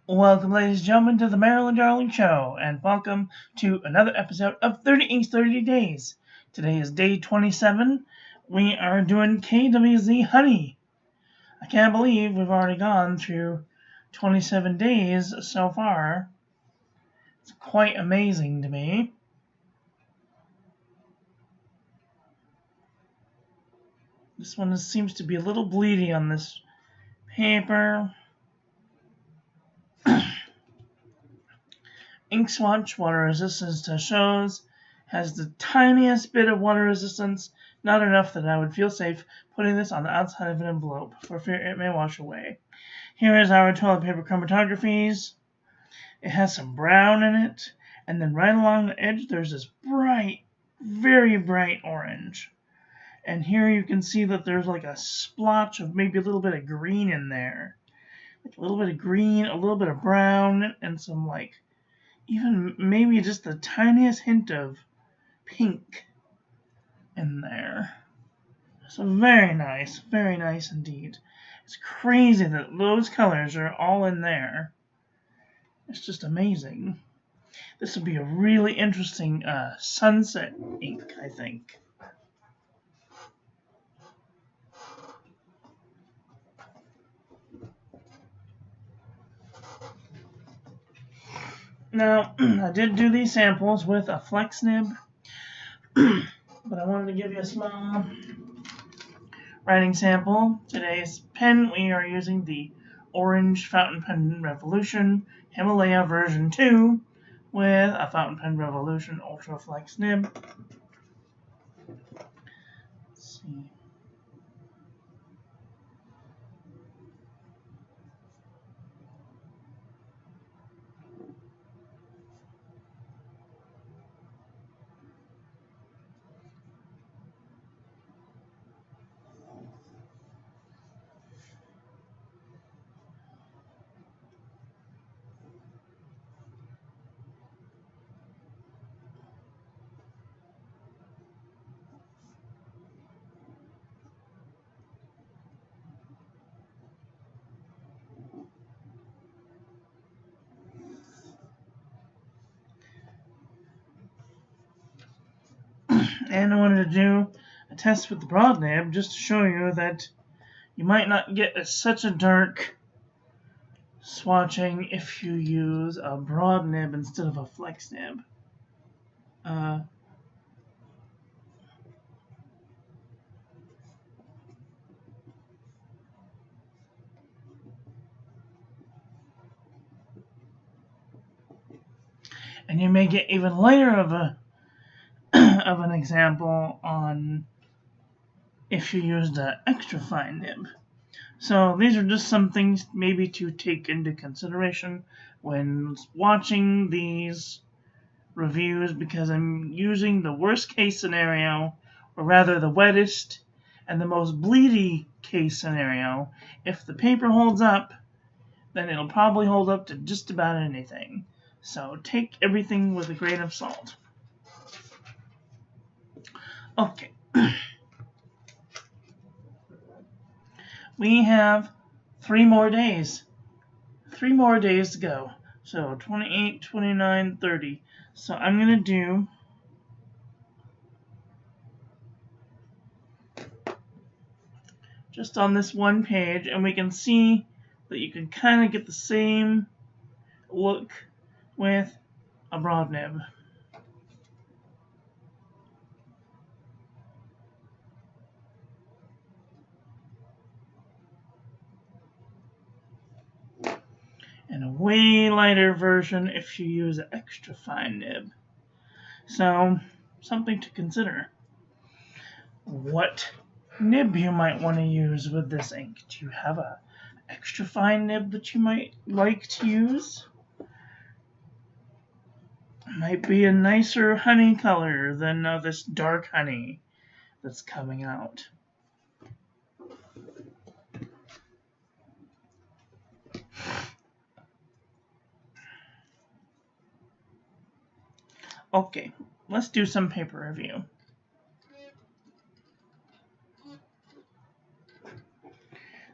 Welcome, ladies and gentlemen, to the Maryland Darling Show, and welcome to another episode of 30 Inks 30 Days. Today is day 27. We are doing KWZ Honey. I can't believe we've already gone through 27 days so far. It's quite amazing to me. This one seems to be a little bleedy on this paper. Ink swatch water resistance to shows has the tiniest bit of water resistance, not enough that I would feel safe putting this on the outside of an envelope for fear it may wash away. Here is our toilet paper chromatographies. It has some brown in it, and then right along the edge there's this bright, very bright orange. And here you can see that there's like a splotch of maybe a little bit of green in there. Like a little bit of green, a little bit of brown, and some like even maybe just the tiniest hint of pink in there. So very nice indeed. It's crazy that those colors are all in there. It's just amazing. This would be a really interesting sunset ink, I think. Now, I did do these samples with a flex nib, but I wanted to give you a small writing sample. Today's pen, we are using the Orange Fountain Pen Revolution Himalaya version 2 with a Fountain Pen Revolution Ultra Flex nib. Let's see. And I wanted to do a test with the broad nib just to show you that you might not get such a dark swatching if you use a broad nib instead of a flex nib. And you may get even lighter of an example on if you used an extra fine nib. So these are just some things maybe to take into consideration when watching these reviews, because I'm using the worst case scenario, or rather the wettest and the most bleedy case scenario. If the paper holds up, then it'll probably hold up to just about anything. So take everything with a grain of salt. Okay. We have 3 more days. 3 more days to go. So 28, 29, 30. So I'm going to do just on this one page, and we can see that you can kind of get the same look with a broad nib. And a way lighter version if you use an extra fine nib. So, something to consider. What nib you might want to use with this ink. Do you have a extra fine nib that you might like to use? Might be a nicer honey color than this dark honey that's coming out. Okay, let's do some paper review.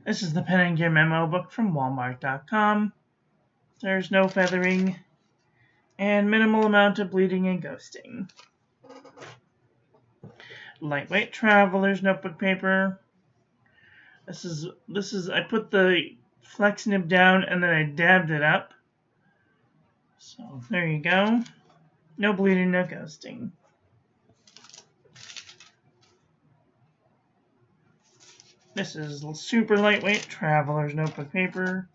This is the Pen and Gear Memo book from Walmart.com. There's no feathering. And minimal amount of bleeding and ghosting. Lightweight Traveler's notebook paper. This is I put the flex nib down and then I dabbed it up. So there you go. No bleeding, no ghosting. This is super lightweight Traveler's notebook paper.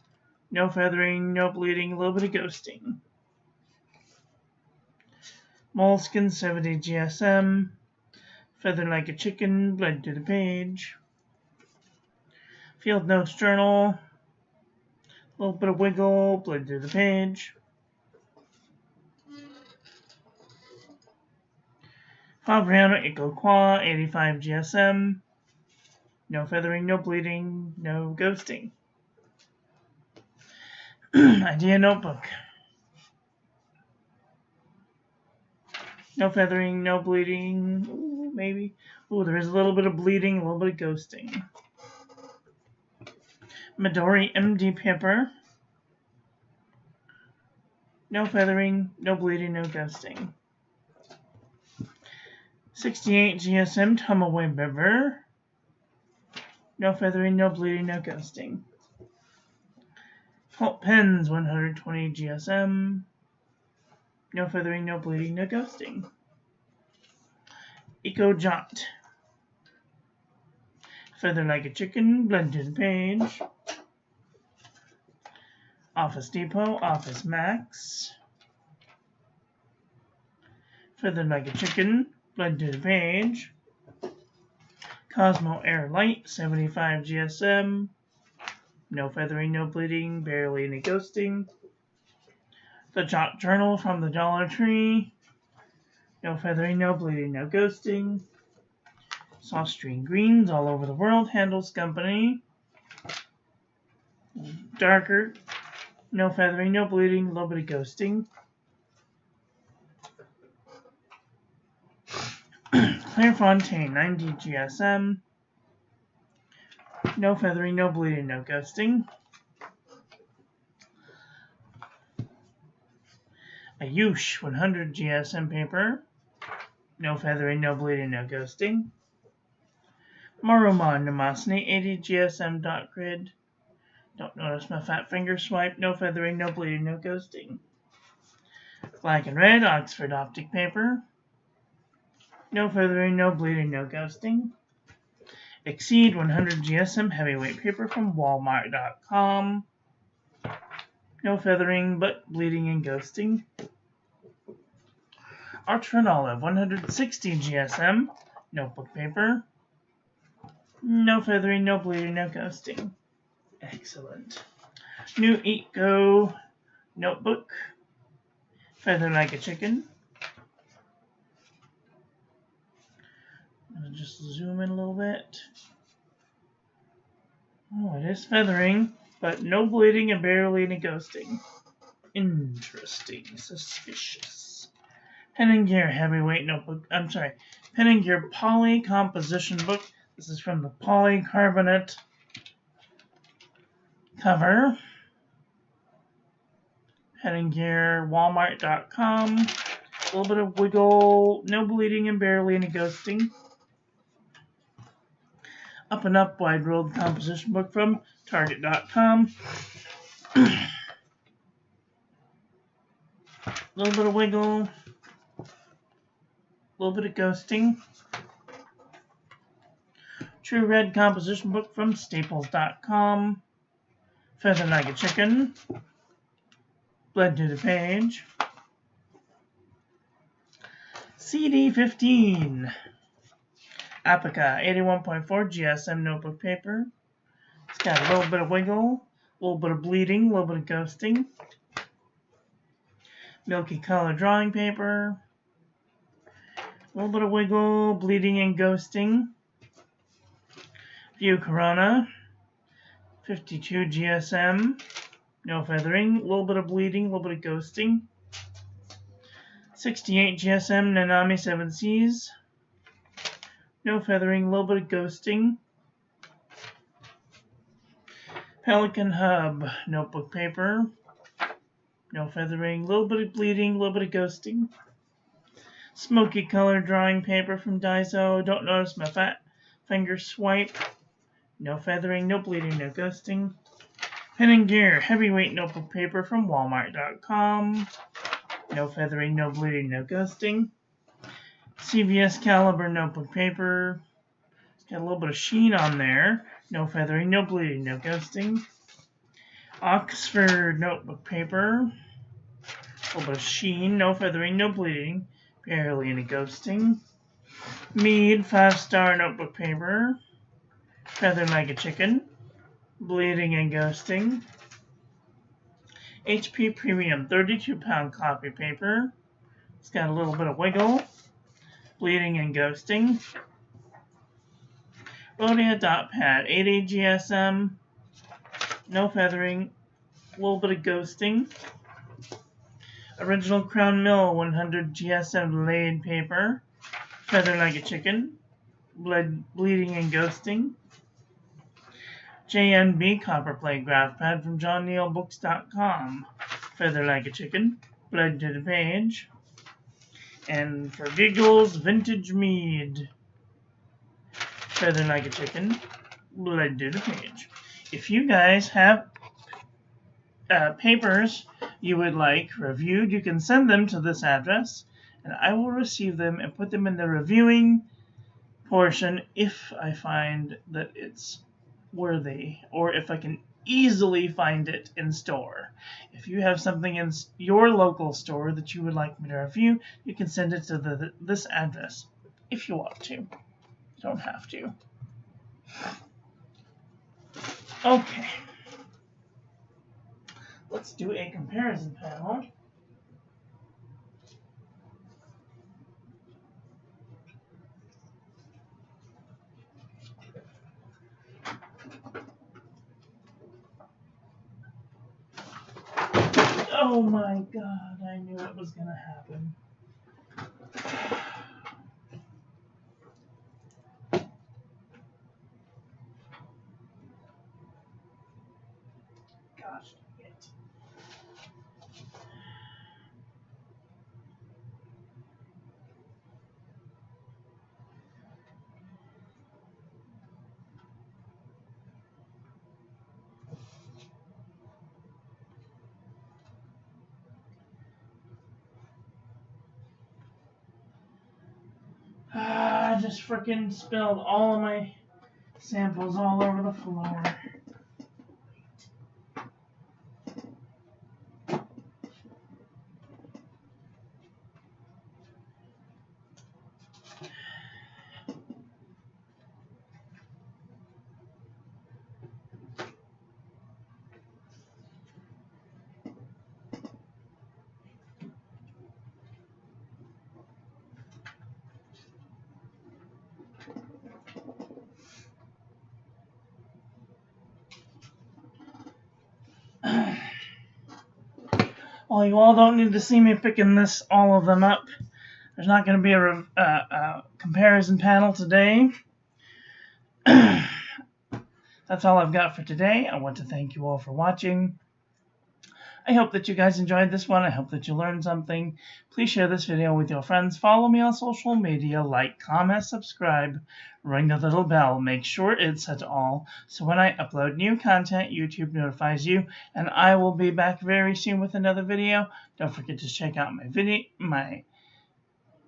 No feathering, no bleeding, a little bit of ghosting. Moleskin 70 GSM. Feather like a chicken, bled to the page. Field Notes Journal. A little bit of wiggle, bled to the page. Fabriano Icoquois 85 GSM. No feathering, no bleeding, no ghosting. Idea Notebook. No feathering, no bleeding. Ooh, maybe. Ooh, there is a little bit of bleeding, a little bit of ghosting. Midori MD paper. No feathering, no bleeding, no ghosting. 68 GSM Tomaway River. No feathering, no bleeding, no ghosting. Pulp Pens 120 GSM. No feathering, no bleeding, no ghosting. Eco Jot. Feather like a chicken, blend to the page. Office Depot, Office Max. Feather like a chicken, blend to the page. Cosmo Air Light, 75 GSM. No feathering, no bleeding, barely any ghosting. The Jot Journal from the Dollar Tree. No feathering, no bleeding, no ghosting. Soft String Greens all over the world. Handles Company. Darker. No feathering, no bleeding, a little bit of ghosting. Clairefontaine 90 GSM. No feathering, no bleeding, no ghosting. Ayush 100 GSM paper. No feathering, no bleeding, no ghosting. Marumon Namasni 80 GSM dot grid. Don't notice my fat finger swipe. No feathering, no bleeding, no ghosting. Black and red Oxford optic paper. No feathering, no bleeding, no ghosting. Exceed 100 GSM heavyweight paper from Walmart.com. No feathering, but bleeding and ghosting. Archer Olive 160 GSM notebook paper. No feathering, no bleeding, no ghosting. Excellent. New Eco notebook. Feather like a chicken. I'll just zoom in a little bit. Oh, it is feathering, but no bleeding and barely any ghosting. Interesting. Suspicious. Pen and Gear heavyweight notebook. I'm sorry. Pen and Gear Poly composition book. This is from the polycarbonate cover. Pen and Gear Walmart.com. A little bit of wiggle. No bleeding and barely any ghosting. Up and Up Wide Rolled composition book from Target.com. A little bit of wiggle. A little bit of ghosting. True Red composition book from Staples.com. Feather like a chicken. Bled to the page. CD15. Apica 81.4 GSM notebook paper. It's got a little bit of wiggle, a little bit of bleeding, a little bit of ghosting. Milky color drawing paper. A little bit of wiggle, bleeding, and ghosting. View Corona 52 GSM. No feathering, a little bit of bleeding, a little bit of ghosting. 68 GSM Nanami 7Cs. No feathering, a little bit of ghosting. Pelican Hub notebook paper. no feathering, a little bit of bleeding, a little bit of ghosting. Smoky color drawing paper from Daiso, don't notice my fat finger swipe. No feathering, no bleeding, no ghosting. Pen and Gear heavyweight notebook paper from Walmart.com. No feathering, no bleeding, no ghosting. CVS Caliber notebook paper. It's got a little bit of sheen on there. No feathering, no bleeding, no ghosting. Oxford notebook paper. A little bit of sheen, no feathering, no bleeding, barely any ghosting. Mead 5-star notebook paper. Feathered like a chicken. Bleeding and ghosting. HP Premium 32-pound copy paper. It's got a little bit of wiggle. Bleeding and ghosting. Rhodia Dot Pad 80 GSM. No feathering. A little bit of ghosting. Original Crown Mill 100 GSM laid paper. Feathered like a chicken. Bleeding and ghosting. JNB Copper Plate Graph Pad from JohnNeilBooks.com. Feathered like a chicken. Bled to the page. And for giggles, Vintage Mead. Feathered like a chicken. Bled to the page. If you guys have papers you would like reviewed, you can send them to this address, and I will receive them and put them in the reviewing portion if I find that it's worthy, or if I can easily find it in store. If you have something in your local store that you would like me to review, you can send it to this address if you want to. You don't have to. Okay. Let's do a comparison panel. Oh my God, I knew it was going to happen. Gosh dang it. I just freaking spilled all of my samples all over the floor. Well, you all don't need to see me picking all of them up. There's not going to be a comparison panel today. That's all I've got for today. I want to thank you all for watching. I hope that you guys enjoyed this one. I hope that you learned something. Please share this video with your friends. Follow me on social media. Like, comment, subscribe. Ring the little bell. Make sure it's set to all, so when I upload new content, YouTube notifies you. And I will be back very soon with another video. Don't forget to check out my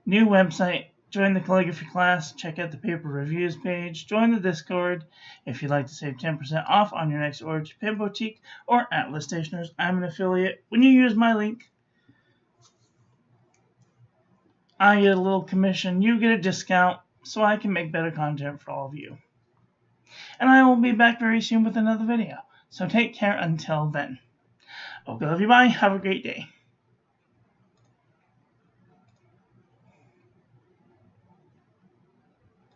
new website. Join the calligraphy class. Check out the paper reviews page. Join the Discord if you'd like to save 10% off on your next order to Pen Boutique or Atlas Stationers. I'm an affiliate. When you use my link, I get a little commission. You get a discount, so I can make better content for all of you. And I will be back very soon with another video. So take care until then. Okay, love you. Bye. Have a great day.